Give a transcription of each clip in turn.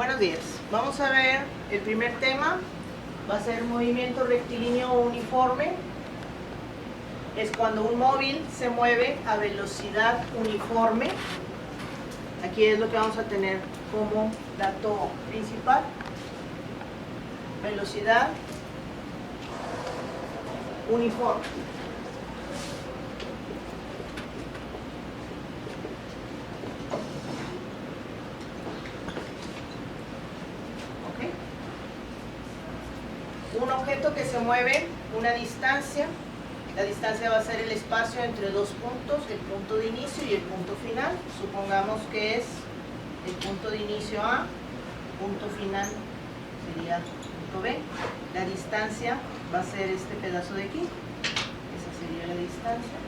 Buenos días. Vamos a ver el primer tema. Va a ser movimiento rectilíneo uniforme. Es cuando un móvil se mueve a velocidad uniforme. Aquí es lo que vamos a tener como dato principal. Velocidad uniforme. Un objeto que se mueve una distancia, la distancia va a ser el espacio entre dos puntos, el punto de inicio y el punto final. Supongamos que es el punto de inicio A, punto final sería punto B. La distancia va a ser este pedazo de aquí, esa sería la distancia.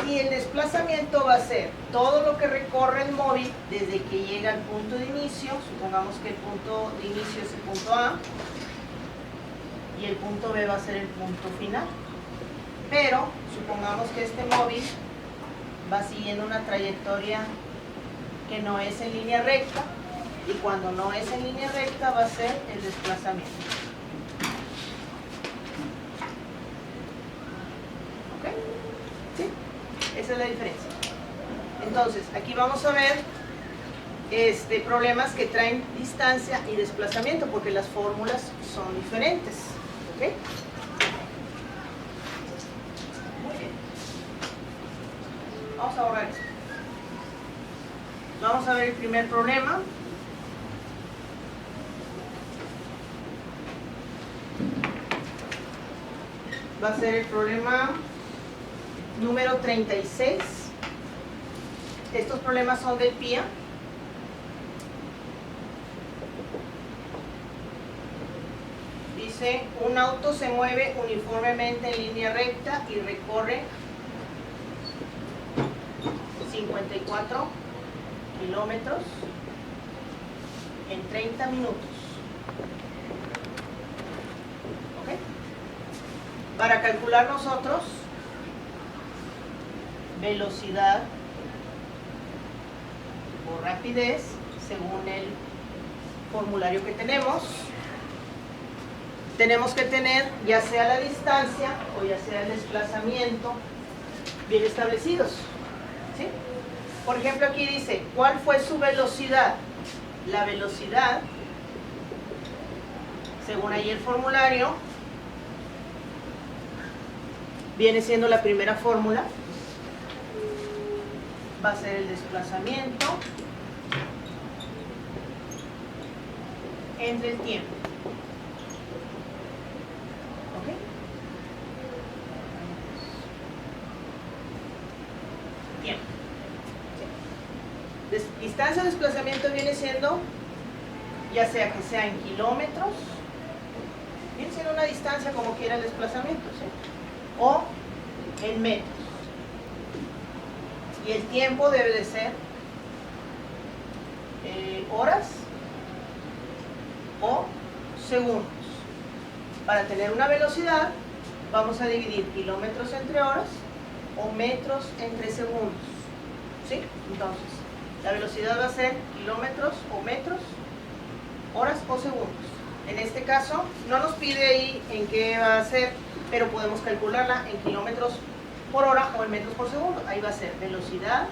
Y el desplazamiento va a ser todo lo que recorre el móvil desde que llega al punto de inicio. Supongamos que el punto de inicio es el punto A y el punto B va a ser el punto final. Pero supongamos que este móvil va siguiendo una trayectoria que no es en línea recta, y cuando no es en línea recta va a ser el desplazamiento. ¿Ok? ¿Sí? Esa es la diferencia. Entonces, aquí vamos a ver problemas que traen distancia y desplazamiento, porque las fórmulas son diferentes. ¿Ok? Muy bien. Vamos a borrar esto. Vamos a ver el primer problema. Va a ser el problema número 36. Estos problemas son del PIA. Dice, un auto se mueve uniformemente en línea recta y recorre 54 kilómetros en 30 minutos. ¿Ok? Para calcular nosotros velocidad o rapidez según el formulario que tenemos que tener ya sea la distancia o ya sea el desplazamiento bien establecidos, ¿sí? Por ejemplo, aquí dice, ¿cuál fue su velocidad? La velocidad, según ahí el formulario, viene siendo la primera fórmula. Va a ser el desplazamiento entre el tiempo. ¿Ok? Tiempo. ¿Sí? Distancia o desplazamiento viene siendo, ya sea que sea en kilómetros, viene siendo una distancia como quiera el desplazamiento, ¿sí? O en metros. Y el tiempo debe de ser horas o segundos. Para tener una velocidad vamos a dividir kilómetros entre horas o metros entre segundos, ¿sí? Entonces, la velocidad va a ser kilómetros o metros, horas o segundos. En este caso, no nos pide ahí en qué va a ser, pero podemos calcularla en kilómetros por hora o en metros por segundo. Ahí va a ser velocidad.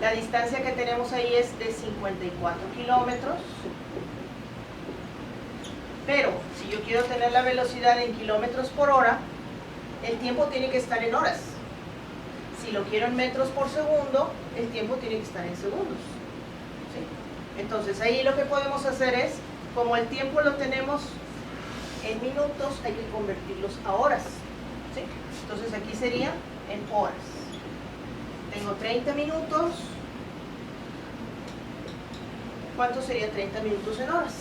La distancia que tenemos ahí es de 54 kilómetros. Pero si yo quiero tener la velocidad en kilómetros por hora, el tiempo tiene que estar en horas. Si lo quiero en metros por segundo, el tiempo tiene que estar en segundos, ¿sí? Entonces ahí lo que podemos hacer es, como el tiempo lo tenemos en minutos, hay que convertirlos a horas, ¿sí? Entonces aquí sería en horas. Tengo 30 minutos. ¿Cuánto sería 30 minutos en horas?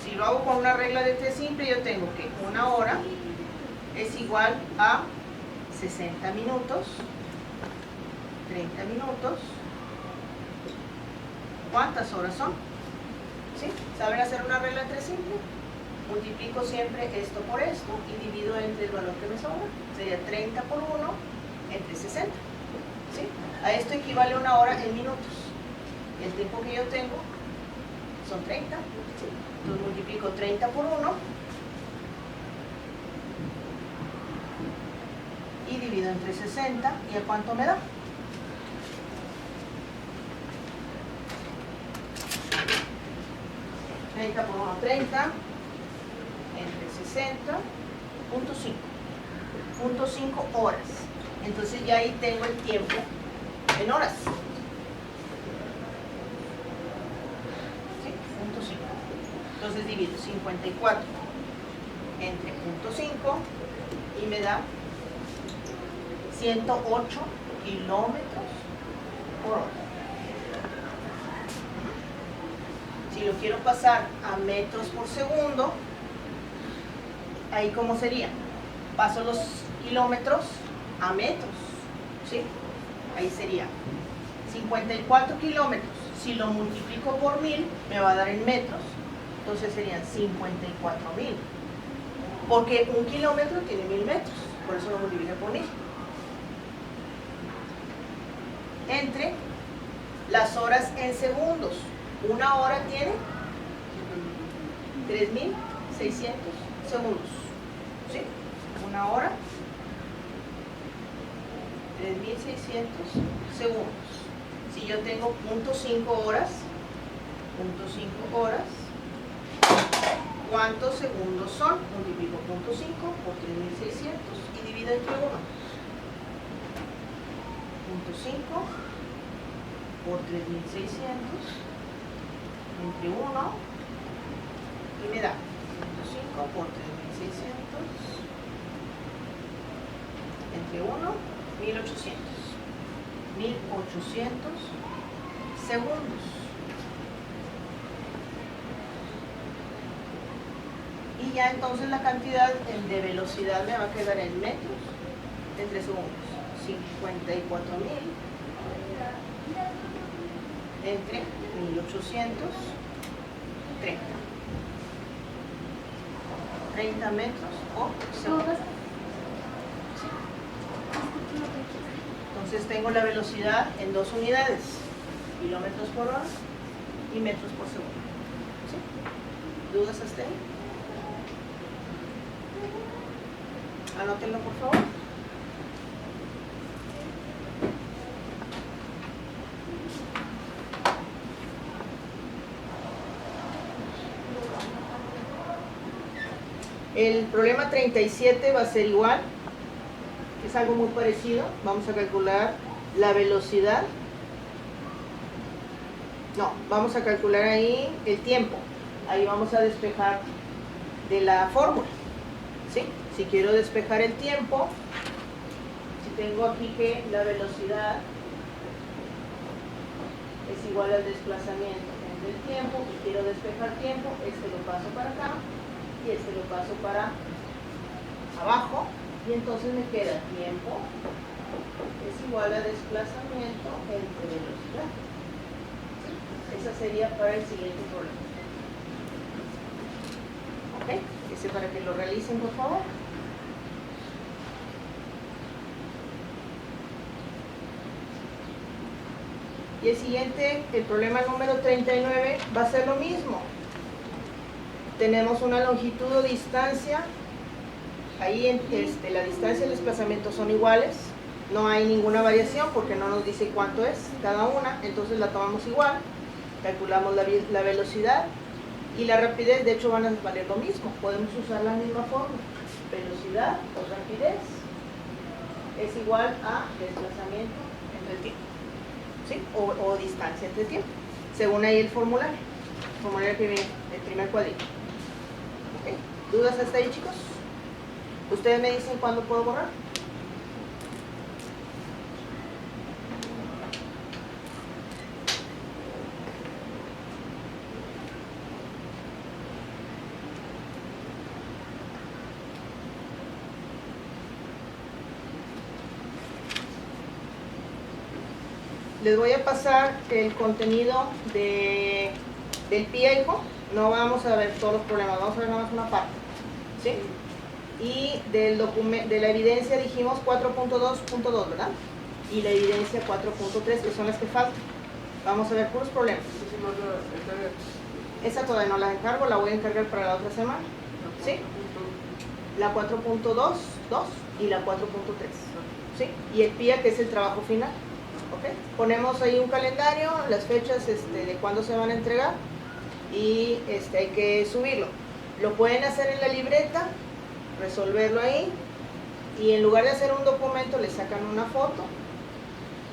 Si lo hago con una regla de 3 simple, yo tengo que una hora es igual a 60 minutos, 30 minutos. ¿Cuántas horas son? ¿Sí? ¿Saben hacer una regla de 3 simple? multiplico siempre esto por esto y divido entre el valor que me sobra. Sería 30 por 1 entre 60. ¿Sí? A esto equivale una hora en minutos. Y el tiempo que yo tengo son 30. ¿Sí? Entonces multiplico 30 por 1 y divido entre 60. ¿Y a cuánto me da? Por 1, 30 entre 60, punto 5 horas. Entonces ya ahí tengo el tiempo en horas. ¿Sí? Punto 5. Entonces divido 54 entre punto 5 y me da 108 kilómetros por hora. Si lo quiero pasar a metros por segundo, ahí ¿cómo sería? Paso los kilómetros a metros, ¿sí? Ahí sería 54 kilómetros. Si lo multiplico por 1000, me va a dar en metros. Entonces serían 54.000. Porque un kilómetro tiene 1000 metros. Por eso lo multiplico por 1000. Entre las horas en segundos. Una hora tiene 3.600 segundos. ¿Sí? Una hora, 3.600 segundos. Si yo tengo 0.5 horas, ¿cuántos segundos son? Multiplico 0.5 por 3.600 y divido entre 1. 0.5 por 3.600 entre 1 y me da 0.5 por 3.600 entre 1, 1.800 segundos. Y ya entonces la cantidad de velocidad me va a quedar en metros entre segundos. 54.000 entre 1.830. 30 metros por segundo. ¿Sí? Entonces tengo la velocidad en 2 unidades, kilómetros por hora y metros por segundo. ¿Sí? ¿Dudas hasta ahí? Anótenlo por favor. El problema 37 va a ser igual, es algo muy parecido. Vamos a calcular la velocidad. No, vamos a calcular ahí el tiempo. Ahí vamos a despejar de la fórmula. ¿Sí? Si quiero despejar el tiempo, si tengo aquí que la velocidad es igual al desplazamiento entre el tiempo y quiero despejar tiempo, este lo paso para acá y este lo paso para abajo y entonces me queda tiempo es igual a desplazamiento entre velocidad. ¿Sí? Esa sería para el siguiente problema. ¿Ok? Ese para que lo realicen por favor. Y el siguiente, el problema número 39, va a ser lo mismo. Tenemos una longitud o distancia. Ahí la distancia y el desplazamiento son iguales. No hay ninguna variación porque no nos dice cuánto es cada una. Entonces la tomamos igual. Calculamos la velocidad y la rapidez. De hecho van a valer lo mismo. Podemos usar la misma fórmula. Velocidad o rapidez es igual a desplazamiento entre el tiempo. ¿Sí? O distancia entre tiempo, según ahí el formulario que viene, el primer cuadrito. ¿Okay? ¿Dudas hasta ahí, chicos? ¿Ustedes me dicen cuándo puedo borrar? Les voy a pasar el contenido de Del PIA, hijo, no vamos a ver todos los problemas, vamos a ver nada más una parte, ¿sí? Y de la evidencia dijimos 4.2.2, ¿verdad? Y la evidencia 4.3, que son las que faltan. Vamos a ver puros problemas. Esa todavía no la encargo, la voy a encargar para la otra semana, ¿sí? La 4.2, y la 4.3, ¿sí? Y el PIA, que es el trabajo final, ¿ok? Ponemos ahí un calendario, las fechas de cuándo se van a entregar, y hay que subirlo. Lo pueden hacer en la libreta, resolverlo ahí, y en lugar de hacer un documento le sacan una foto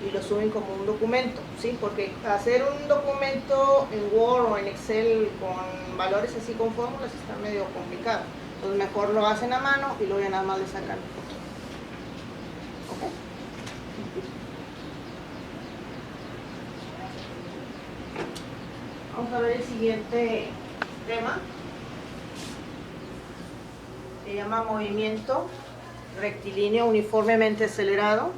y lo suben como un documento, ¿sí? Porque hacer un documento en Word o en Excel con valores así, con fórmulas, está medio complicado. Entonces mejor lo hacen a mano y luego ya nada más le sacan foto. ¿Ok? Vamos a ver el siguiente tema. Se llama movimiento rectilíneo uniformemente acelerado.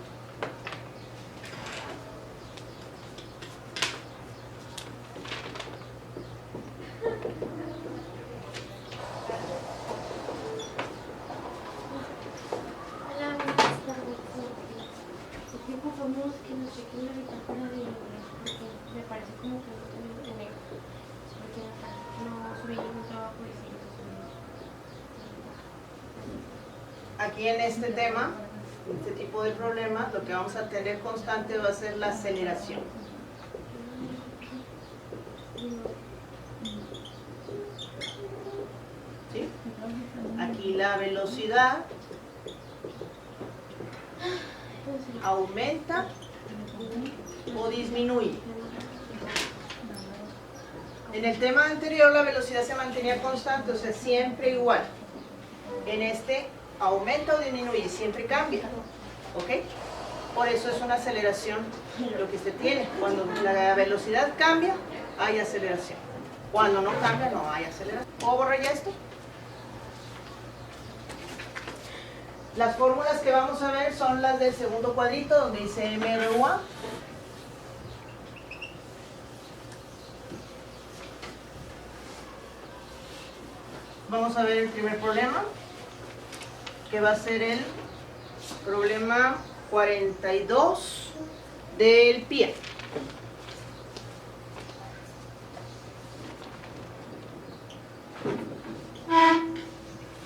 Aquí en este tema, este tipo de problemas, lo que vamos a tener constante va a ser la aceleración. ¿Sí? Aquí la velocidad aumenta o disminuye. En el tema anterior la velocidad se mantenía constante, o sea, siempre igual. En este aumenta o disminuye, siempre cambia, ¿ok? Por eso es una aceleración lo que usted tiene. Cuando la velocidad cambia, hay aceleración. Cuando no cambia, no hay aceleración. ¿Puedo borrar ya esto? Las fórmulas que vamos a ver son las del segundo cuadrito, donde dice MR1. Vamos a ver el primer problema, que va a ser el problema 42 del PIA.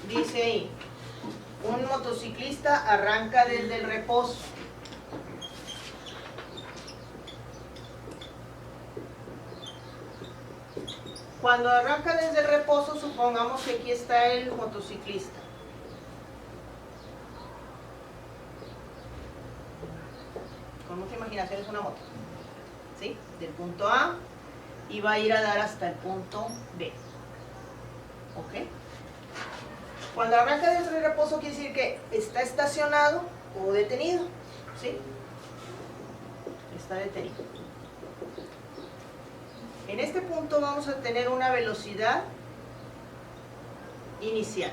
Dice ahí, un motociclista arranca desde el reposo. Cuando arranca desde el reposo, supongamos que aquí está el motociclista. Con mucha imaginación es una moto, ¿sí? Del punto A y va a ir a dar hasta el punto B. ¿Ok? Cuando arranca desde el reposo quiere decir que está estacionado o detenido, ¿sí? Está detenido. En este punto vamos a tener una velocidad inicial,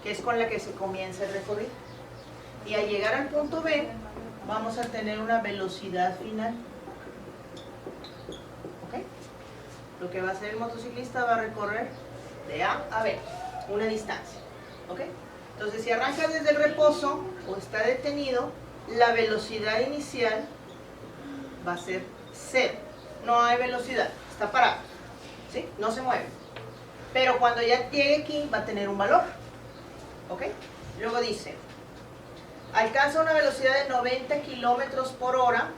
que es con la que se comienza el recorrido. Y al llegar al punto B, vamos a tener una velocidad final. ¿Ok? Lo que va a hacer el motociclista va a recorrer de A a B, una distancia. ¿Ok? Entonces, si arranca desde el reposo o está detenido, la velocidad inicial va a ser 0. No hay velocidad, está parado, ¿sí? No se mueve. Pero cuando ya llegue aquí va a tener un valor, ¿ok? Luego dice, alcanza una velocidad de 90 kilómetros por hora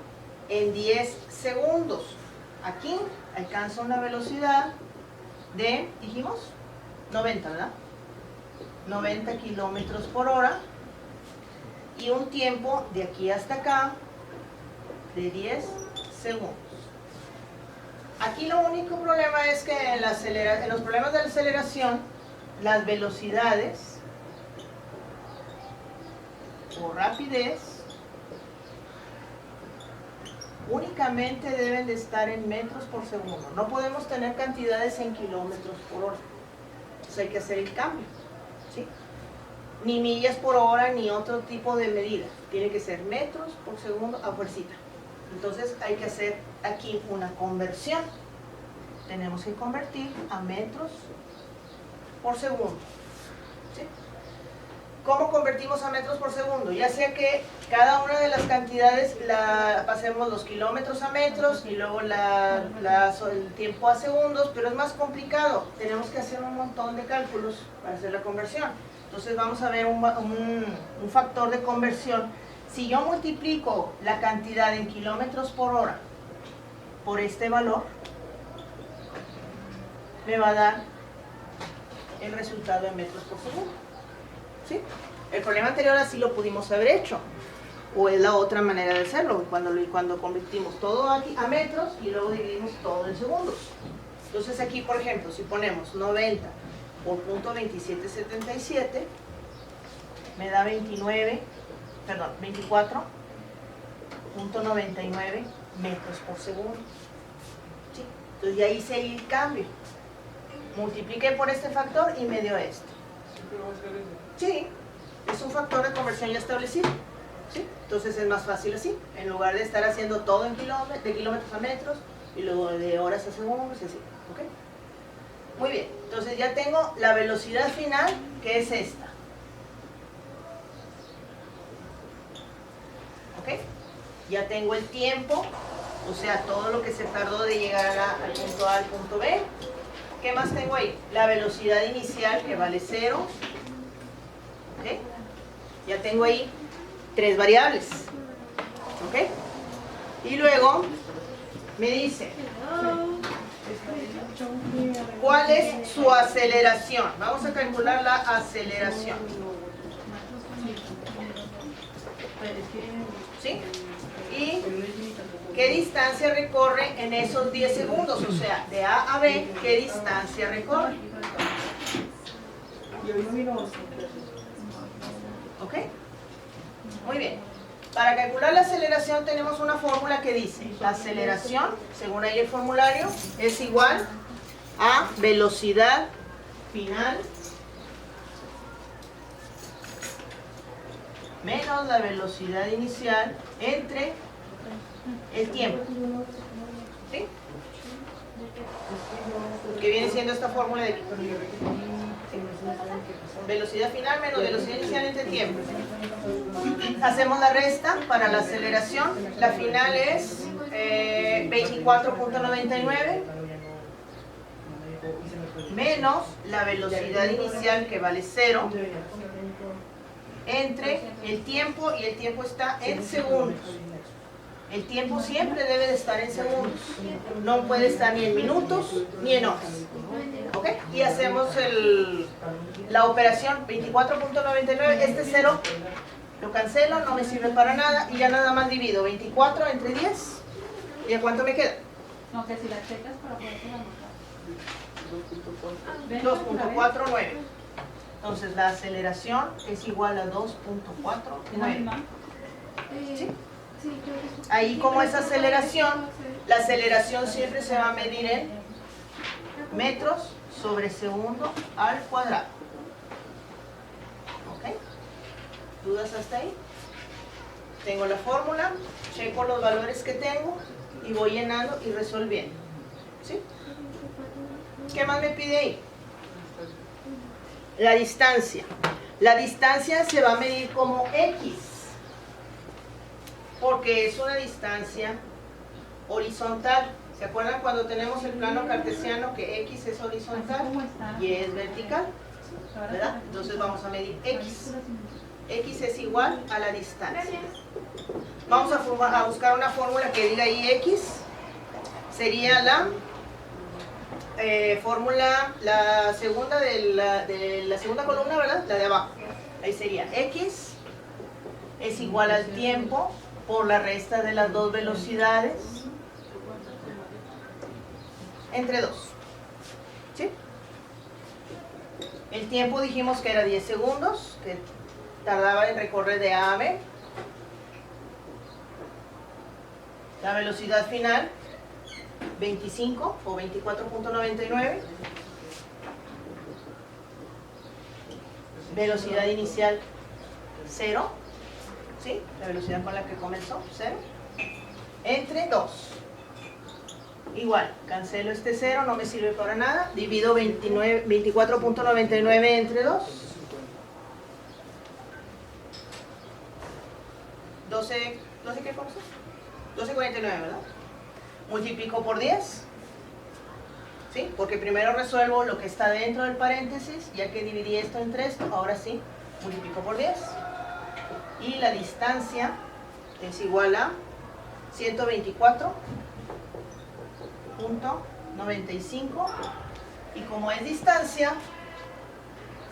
en 10 segundos. Aquí alcanza una velocidad de, dijimos, 90, ¿verdad? 90 kilómetros por hora y un tiempo de aquí hasta acá de 10 segundos. Aquí lo único problema es que en los problemas de aceleración, las velocidades o rapidez únicamente deben de estar en metros por segundo. No podemos tener cantidades en kilómetros por hora. Entonces hay que hacer el cambio, ¿sí? Ni millas por hora ni otro tipo de medida. Tiene que ser metros por segundo a fuercita. Entonces hay que hacer aquí una conversión. Tenemos que convertir a metros por segundo. ¿Sí? ¿Cómo convertimos a metros por segundo? Ya sea que cada una de las cantidades la pasemos los kilómetros a metros y luego el tiempo a segundos, pero es más complicado. Tenemos que hacer un montón de cálculos para hacer la conversión. Entonces vamos a ver un factor de conversión. Si yo multiplico la cantidad en kilómetros por hora por este valor, me va a dar el resultado en metros por segundo. ¿Sí? El problema anterior así lo pudimos haber hecho, o es la otra manera de hacerlo, cuando convertimos todo aquí a metros y luego dividimos todo en segundos. Entonces aquí, por ejemplo, si ponemos 90 por punto 2777, me da 24.99 metros por segundo. ¿Sí? Entonces ya hice ahí el cambio. Multipliqué por este factor y me dio esto. Sí, es un factor de conversión ya establecido. ¿Sí? Entonces es más fácil así, en lugar de estar haciendo todo en de kilómetros a metros y luego de horas a segundos y así. ¿Ok? Muy bien, entonces ya tengo la velocidad final, que es esta. ¿Ok? Ya tengo el tiempo, o sea, todo lo que se tardó de llegar al punto A al punto B. ¿Qué más tengo ahí? La velocidad inicial, que vale 0. ¿Ok? Ya tengo ahí 3 variables. ¿Ok? Y luego me dice, ¿cuál es su aceleración? Vamos a calcular la aceleración. ¿Sí? ¿Y qué distancia recorre en esos 10 segundos? O sea, de A a B, ¿qué distancia recorre? ¿Ok? Muy bien. Para calcular la aceleración tenemos una fórmula que dice, la aceleración, según ahí el formulario, es igual a velocidad final menos la velocidad inicial entre el tiempo. ¿Sí? Que viene siendo esta fórmula de aquí. Velocidad final menos velocidad inicial entre tiempo. Hacemos la resta para la aceleración. La final es 24.99 menos la velocidad inicial, que vale 0, entre el tiempo, y el tiempo está en segundos. El tiempo siempre debe de estar en segundos, no puede estar ni en minutos ni en horas. ¿Ok? Y hacemos la operación 24.99, este 0 lo cancelo, no me sirve para nada, y ya nada más divido 24 entre 10, ¿y a cuánto me queda? No, que si la checas para poder anotar. 2.49. Entonces la aceleración es igual a 2.49. ¿Sí? Ahí, como es aceleración, la aceleración siempre se va a medir en metros sobre segundo al cuadrado. ¿Ok? ¿Dudas hasta ahí? Tengo la fórmula, checo los valores que tengo y voy llenando y resolviendo. ¿Sí? ¿Qué más me pide ahí? La distancia. La distancia se va a medir como X, porque es una distancia horizontal. ¿Se acuerdan cuando tenemos el plano cartesiano que X es horizontal y es vertical? ¿Verdad? Entonces vamos a medir X. X es igual a la distancia. Vamos a buscar una fórmula que diga ahí X. Sería la fórmula, la segunda de la segunda columna, ¿verdad? La de abajo. Ahí sería X es igual al tiempo por la resta de las dos velocidades entre 2. ¿Sí? El tiempo dijimos que era 10 segundos, que tardaba en recorrer de A a B. La velocidad final, 25 o 24.99. Velocidad inicial, 0. ¿Sí? La velocidad con la que comenzó, 0. entre 2. Igual, cancelo este 0, no me sirve para nada. Divido 24.99 entre 2. 12 ¿qué cosa? 12.49, ¿verdad? Multiplico por 10. ¿Sí? Porque primero resuelvo lo que está dentro del paréntesis, ya que dividí esto entre esto, ahora sí, multiplico por 10. Y la distancia es igual a 124.95. Y como es distancia,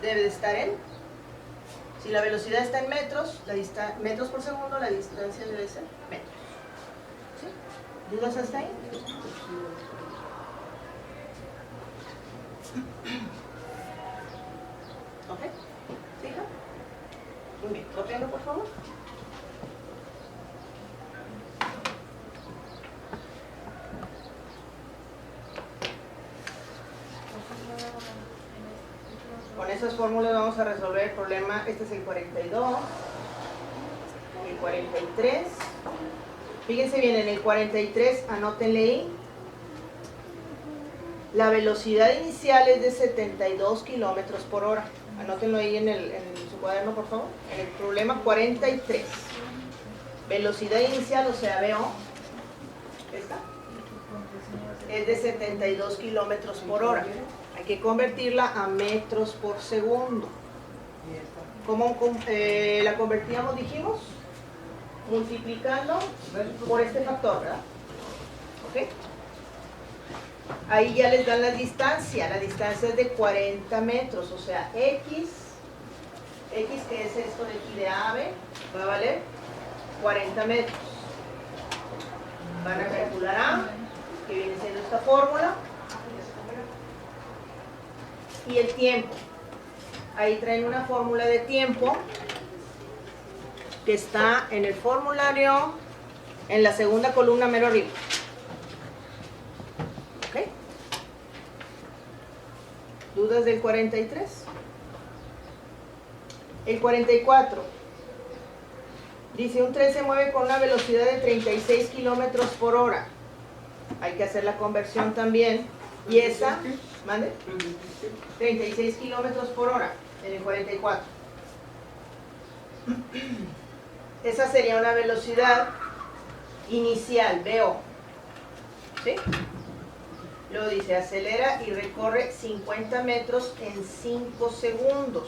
debe de estar en, si la velocidad está en metros, metros por segundo, la distancia debe ser metros. ¿Sí? ¿Dudas hasta ahí? ¿Ok? ¿Fija? Muy bien, copiando por favor. Con esas fórmulas vamos a resolver el problema. Este es el 42, el 43. Fíjense bien, en el 43, anótenle ahí. La velocidad inicial es de 72 kilómetros por hora. Anótenlo ahí en su cuaderno, por favor. En el problema 43. Velocidad inicial, o sea, VO, ¿esta? Es de 72 kilómetros por hora. Hay que convertirla a metros por segundo. ¿Cómo la convertíamos, dijimos? Multiplicando por este factor, ¿verdad? ¿Ok? Ahí ya les dan la distancia. La distancia es de 40 metros, o sea, X, que es esto de aquí de AVE, va a valer 40 metros. Van a calcular A, que viene siendo esta fórmula. Y el tiempo. Ahí traen una fórmula de tiempo que está en el formulario, en la segunda columna mero arriba. ¿Ok? ¿Dudas del 43? El 44. Dice, un tren se mueve con una velocidad de 36 kilómetros por hora. Hay que hacer la conversión también. Y esa, ¿mande? 36 kilómetros por hora en el 44. Esa sería una velocidad inicial, VO. ¿Sí? Luego dice, acelera y recorre 50 metros en 5 segundos.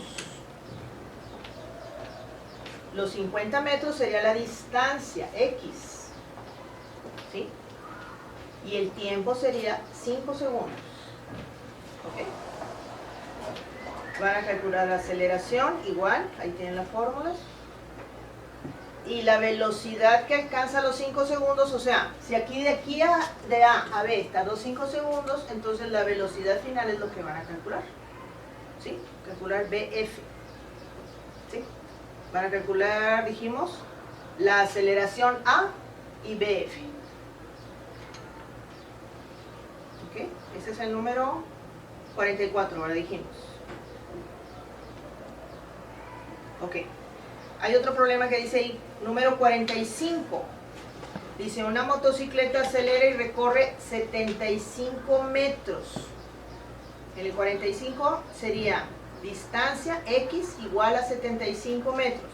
Los 50 metros sería la distancia, X. ¿Sí? Y el tiempo sería 5 segundos. ¿Ok? Van a calcular la aceleración, igual, ahí tienen las fórmulas. Y la velocidad que alcanza los 5 segundos, o sea, si aquí de A a B tardó 5 segundos, entonces la velocidad final es lo que van a calcular. ¿Sí? Calcular BF. ¿Sí? Van a calcular, dijimos, la aceleración A y BF. ¿Ok? Ese es el número 44, ahora dijimos. Ok. Hay otro problema que dice ahí, número 45. Dice, una motocicleta acelera y recorre 75 metros. En el 45 sería distancia X igual a 75 metros.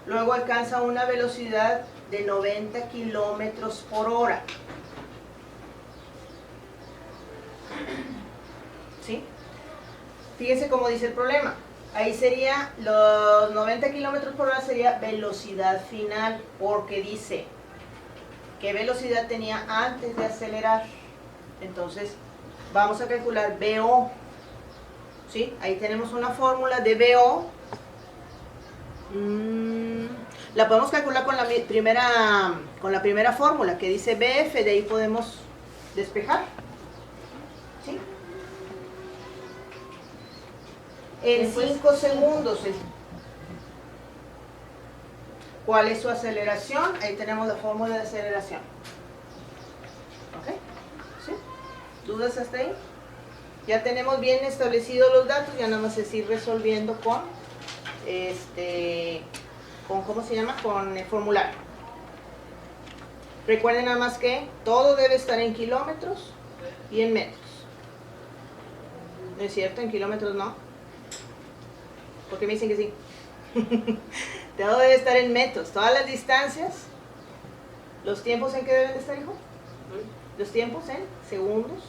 Luego alcanza una velocidad de 90 kilómetros por hora. ¿Sí? Fíjense cómo dice el problema. Ahí sería, los 90 kilómetros por hora sería velocidad final, porque dice qué velocidad tenía antes de acelerar. Entonces, vamos a calcular VO. ¿Sí? Ahí tenemos una fórmula de VO. La podemos calcular con la primera fórmula que dice BF, de ahí podemos despejar. ¿Sí? En 5 segundos. ¿Cuál es su aceleración? Ahí tenemos la fórmula de aceleración. ¿Ok? ¿Sí? ¿Dudas hasta ahí? Ya tenemos bien establecidos los datos, ya nada más es ir resolviendo con ¿cómo se llama? Con el formulario. Recuerden nada más que todo debe estar en kilómetros y en metros. ¿No es cierto? En kilómetros no. ¿Por qué me dicen que sí? Todo debe estar en metros. Todas las distancias. ¿Los tiempos en qué deben de estar, hijo? Los tiempos en segundos.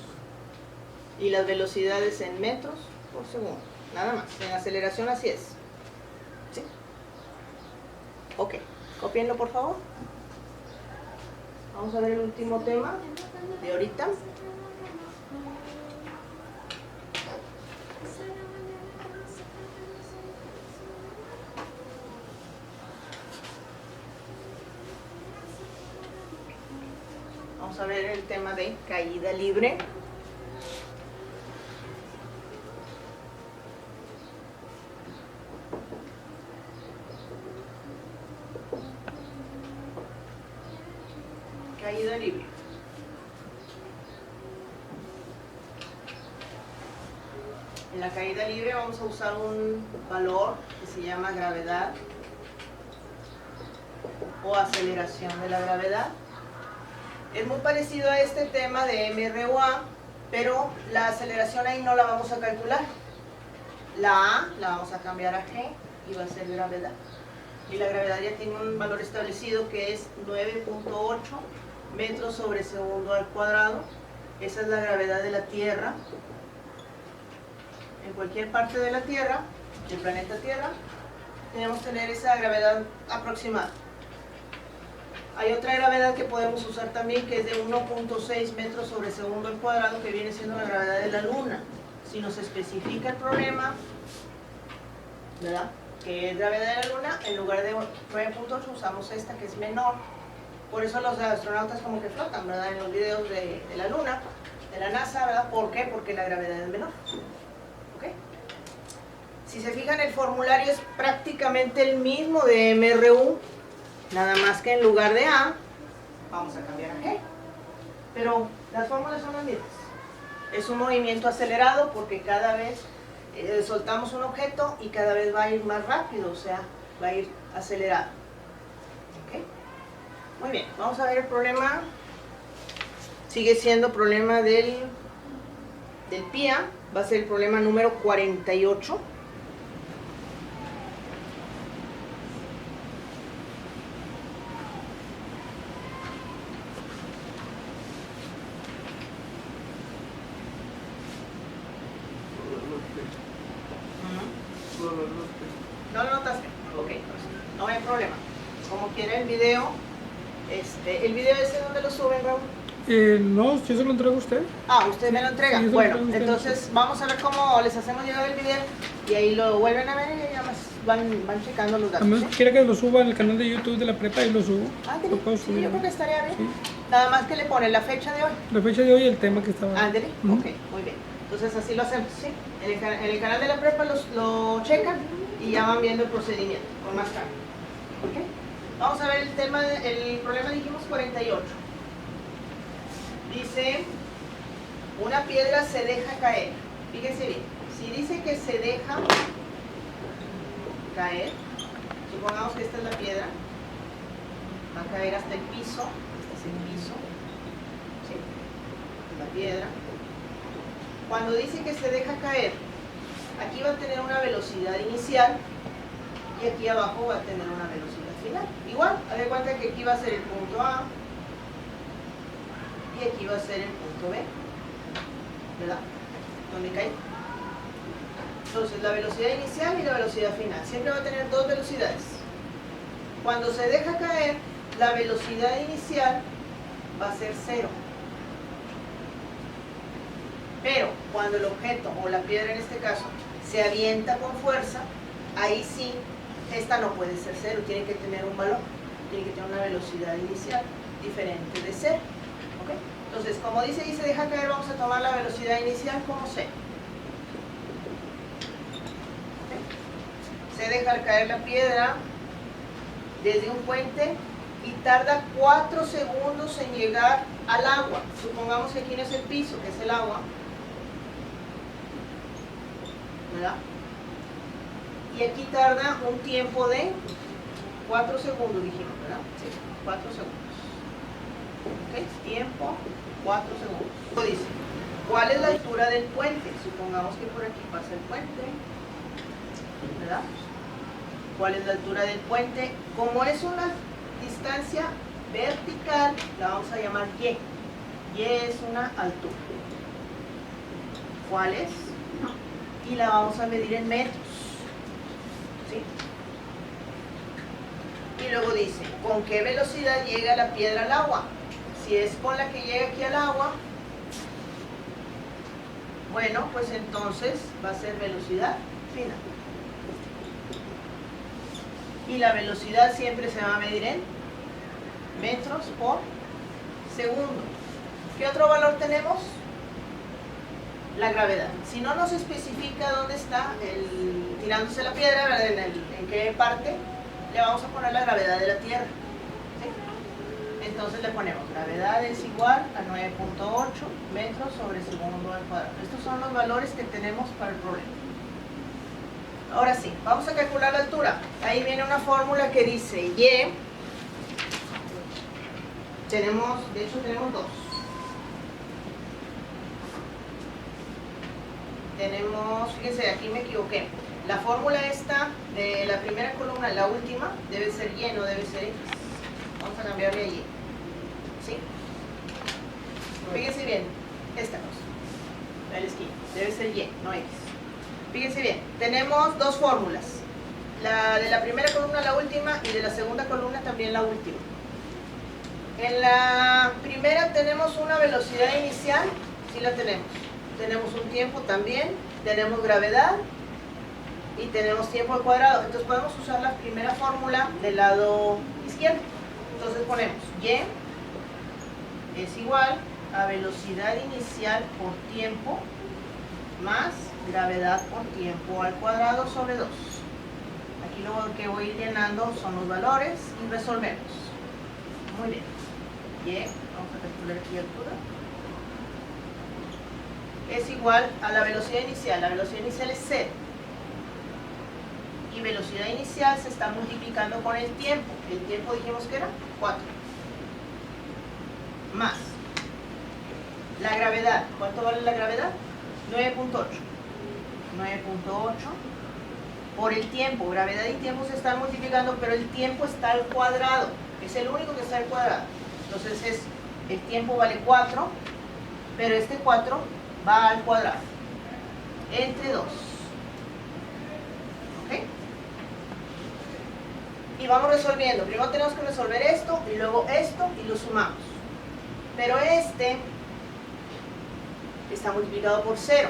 Y las velocidades en metros por segundo. Nada más. En aceleración así es. ¿Sí? Ok. Cópienlo, por favor. Vamos a ver el último tema de ahorita. Vamos a ver el tema de caída libre. Caída libre. En la caída libre vamos a usar un valor que se llama gravedad o aceleración de la gravedad. Es muy parecido a este tema de MRUA, pero la aceleración ahí no la vamos a calcular. La A la vamos a cambiar a G y va a ser gravedad. Y la gravedad ya tiene un valor establecido que es 9.8 metros sobre segundo al cuadrado. Esa es la gravedad de la Tierra. En cualquier parte de la Tierra, del planeta Tierra, tenemos que tener esa gravedad aproximada. Hay otra gravedad que podemos usar también que es de 1.6 metros sobre segundo al cuadrado, que viene siendo la gravedad de la Luna. Si nos especifica el problema, ¿verdad?, que es gravedad de la Luna, en lugar de 9.8 usamos esta que es menor. Por eso los astronautas como que flotan, ¿verdad?, en los videos de la Luna, de la NASA, ¿verdad? ¿Por qué? Porque la gravedad es menor. ¿Ok? Si se fijan, el formulario es prácticamente el mismo de MRU, nada más que en lugar de A, vamos a cambiar a G. Pero las fórmulas son las mismas. Es un movimiento acelerado porque cada vez soltamos un objeto y cada vez va a ir más rápido, o sea, va a ir acelerado. ¿Ok? Muy bien, vamos a ver el problema. Sigue siendo problema del PIA. Va a ser el problema número 48. ¿No lo notaste? Ok, no hay problema. Como quiera el video, ¿el video ese dónde lo suben, Raúl? No, yo se lo entrego a usted. Ah, usted me lo entrega. Sí, Bueno, usted. entonces vamos a ver cómo les hacemos llegar el video y ahí lo vuelven a ver y ya más van checando los datos. Además, ¿Sí? quiere que lo suba en el canal de YouTube de la prepa y lo subo. Ándale, Lo puedo sí, subir. yo creo que estaría bien. Sí. Nada más que le ponen la fecha de hoy. La fecha de hoy y el tema que estaba. Ándale, Ujú. ok, muy bien. Entonces así lo hacemos, ¿sí? En el canal de la prepa lo checan y ya van viendo el procedimiento con más calma. ¿Ok? Vamos a ver el tema, el problema dijimos 48. Dice, una piedra se deja caer. Fíjense bien, si dice que se deja caer, supongamos que esta es la piedra, va a caer hasta el piso, este es el piso, ¿sí? La piedra. Cuando dice que se deja caer, aquí va a tener una velocidad inicial y aquí abajo va a tener una velocidad final. Igual, haz de cuenta que aquí va a ser el punto A y aquí va a ser el punto B, ¿verdad? Donde cae. Entonces, la velocidad inicial y la velocidad final. Siempre va a tener dos velocidades. Cuando se deja caer, la velocidad inicial va a ser 0. Pero cuando el objeto, o la piedra en este caso, se avienta con fuerza, ahí sí, esta no puede ser 0, tiene que tener un valor, tiene que tener una velocidad inicial diferente de 0. ¿Ok? Entonces, como dice y se deja caer, vamos a tomar la velocidad inicial como 0. ¿Ok? Se deja caer la piedra desde un puente y tarda 4 segundos en llegar al agua. Supongamos que aquí no es el piso, que es el agua, ¿verdad? Y aquí tarda un tiempo de 4 segundos, dijimos, ¿verdad? Sí, 4 segundos. ¿Ok? Tiempo, 4 segundos. Luego dice, ¿cuál es la altura del puente? Supongamos que por aquí pasa el puente, ¿verdad? ¿Cuál es la altura del puente? Como es una distancia vertical, la vamos a llamar Y. Y es una altura. ¿Cuál es? Y la vamos a medir en metros. ¿Sí? Y luego dice, ¿con qué velocidad llega la piedra al agua? Si es con la que llega aquí al agua, bueno, pues entonces va a ser velocidad final. Y la velocidad siempre se va a medir en metros por segundo. ¿Qué otro valor tenemos? La gravedad. Si no nos especifica dónde está tirándose la piedra, ¿verdad? En qué parte, le vamos a poner la gravedad de la Tierra. ¿Sí? Entonces le ponemos gravedad es igual a 9.8 metros sobre segundo al cuadrado. Estos son los valores que tenemos para el problema. Ahora sí, vamos a calcular la altura. Ahí viene una fórmula que dice Y. De hecho tenemos dos. Fíjense, aquí me equivoqué. La fórmula esta de la primera columna, la última, debe ser Y, no debe ser X. Vamos a cambiarle a Y. ¿Sí? Fíjense bien, esta cosa. La de la esquina. Debe ser Y, no X. Fíjense bien, tenemos dos fórmulas. La de la primera columna, la última, y de la segunda columna también la última. En la primera tenemos una velocidad inicial, sí la tenemos. Tenemos un tiempo también, tenemos gravedad y tenemos tiempo al cuadrado. Entonces podemos usar la primera fórmula del lado izquierdo. Entonces ponemos Y es igual a velocidad inicial por tiempo más gravedad por tiempo al cuadrado sobre 2. Aquí lo que voy llenando son los valores y resolvemos. Muy bien. Y, vamos a calcular aquí altura. Es igual a la velocidad inicial. La velocidad inicial es 0. Y velocidad inicial se está multiplicando con el tiempo. El tiempo dijimos que era 4. Más la gravedad. ¿Cuánto vale la gravedad? 9.8. 9.8 por el tiempo. Gravedad y tiempo se están multiplicando, pero el tiempo está al cuadrado. Es el único que está al cuadrado. Entonces el tiempo vale 4, pero este 4 va al cuadrado. Entre 2. ¿Ok? Y vamos resolviendo. Primero tenemos que resolver esto, y luego esto, y lo sumamos. Pero este está multiplicado por 0.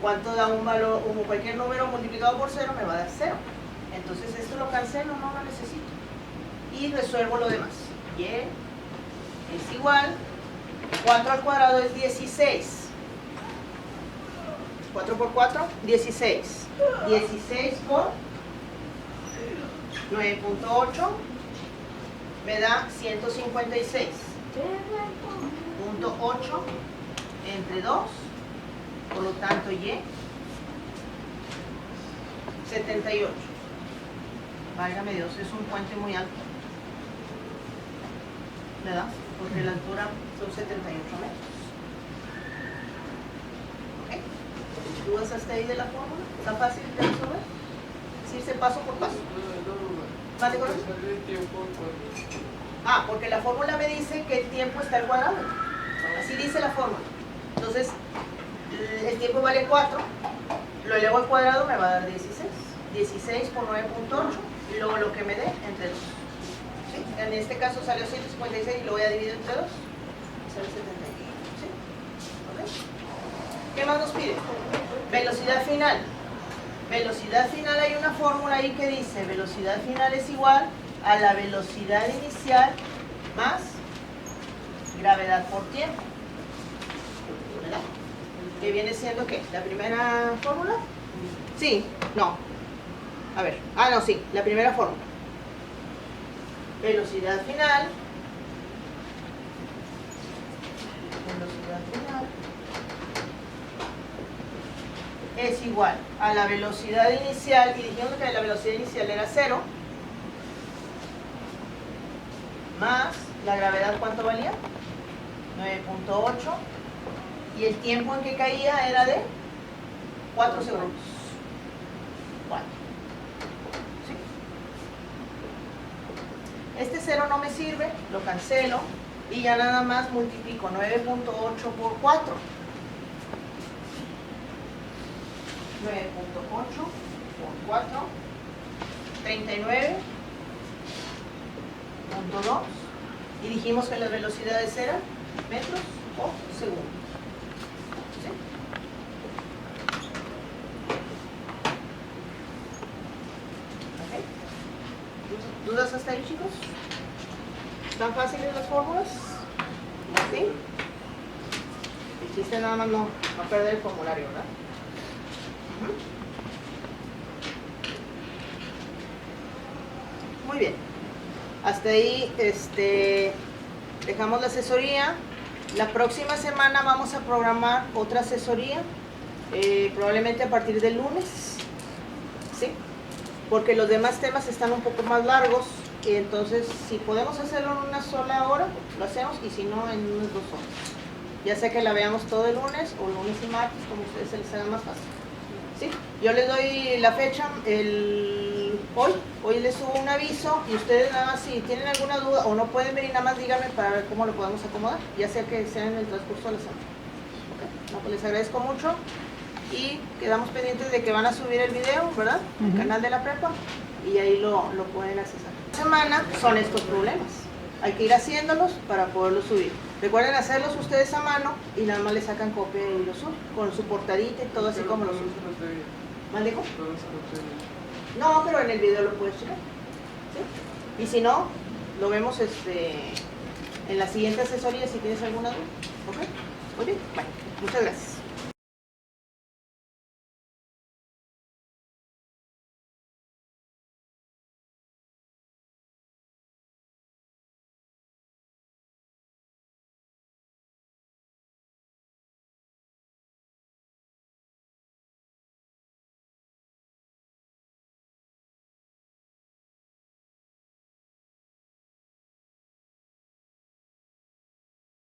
¿Cuánto da un valor? Cualquier número multiplicado por 0 me va a dar 0. Entonces esto lo cancelo, no lo necesito. Y resuelvo lo demás. Y es igual, 4 al cuadrado es 16. 4 por 4, 16. 16 por 9.8 me da 156. Punto 8 entre 2. Por lo tanto, Y, 78. Válgame Dios, es un puente muy alto, ¿verdad? Porque la altura son 78 metros. ¿Ok? ¿Dudas hasta ahí de la fórmula? ¿Está fácil de resolver? Es irse paso por paso. ¿Vale con eso? Ah, porque la fórmula me dice que el tiempo está al cuadrado. Así dice la fórmula. Entonces, el tiempo vale 4, lo elevo al cuadrado, me va a dar 16. 16 por 9.8, y luego lo que me dé entre 2. ¿Sí? En este caso salió 156 y lo voy a dividir entre 2. Sale 71. ¿Sí? ¿Ok? ¿Qué más nos pide? Velocidad final. Velocidad final, hay una fórmula ahí que dice velocidad final es igual a la velocidad inicial más gravedad por tiempo. ¿Verdad? ¿Que viene siendo qué? ¿La primera fórmula? Sí, no. A ver, no, sí, la primera fórmula. Velocidad final. Velocidad final es igual a la velocidad inicial, y dijimos que la velocidad inicial era 0, más la gravedad, ¿cuánto valía? 9.8 y el tiempo en que caía era de 4 segundos. 4. ¿Sí? Este 0 no me sirve, lo cancelo y ya nada más multiplico 9.8 por 4. 9.8 por 4, 39.2, y dijimos que las velocidades eran metros por segundo. ¿Sí? ¿Ok? ¿Dudas hasta ahí, chicos? ¿Están fáciles las fórmulas? ¿Sí? El chiste nada más no perder el formulario, ¿verdad? Muy bien, hasta ahí dejamos la asesoría. La próxima semana vamos a programar otra asesoría, probablemente a partir del lunes, ¿sí? Porque los demás temas están un poco más largos y entonces si podemos hacerlo en una sola hora, lo hacemos, y si no, en unas 2 horas. Ya sea que la veamos todo el lunes o lunes y martes, como a ustedes se les haga más fácil. ¿Sí? Yo les doy la fecha hoy les subo un aviso y ustedes nada más si tienen alguna duda o no pueden venir, nada más díganme para ver cómo lo podemos acomodar, ya sea que sea en el transcurso de la semana. ¿Okay? No, pues les agradezco mucho y quedamos pendientes de que van a subir el video, ¿verdad? El canal de la prepa, y ahí lo pueden accesar. Esta semana son estos problemas, hay que ir haciéndolos para poderlos subir. Recuerden hacerlos ustedes a mano y nada más le sacan copia y lo suben con su portadita y todo así como lo suben. ¿Maldijo? No, pero en el video lo puedes checar. ¿Sí? Y si no, lo vemos en la siguiente asesoría si tienes alguna duda. ¿Ok? Muy bien. Bueno, muchas gracias.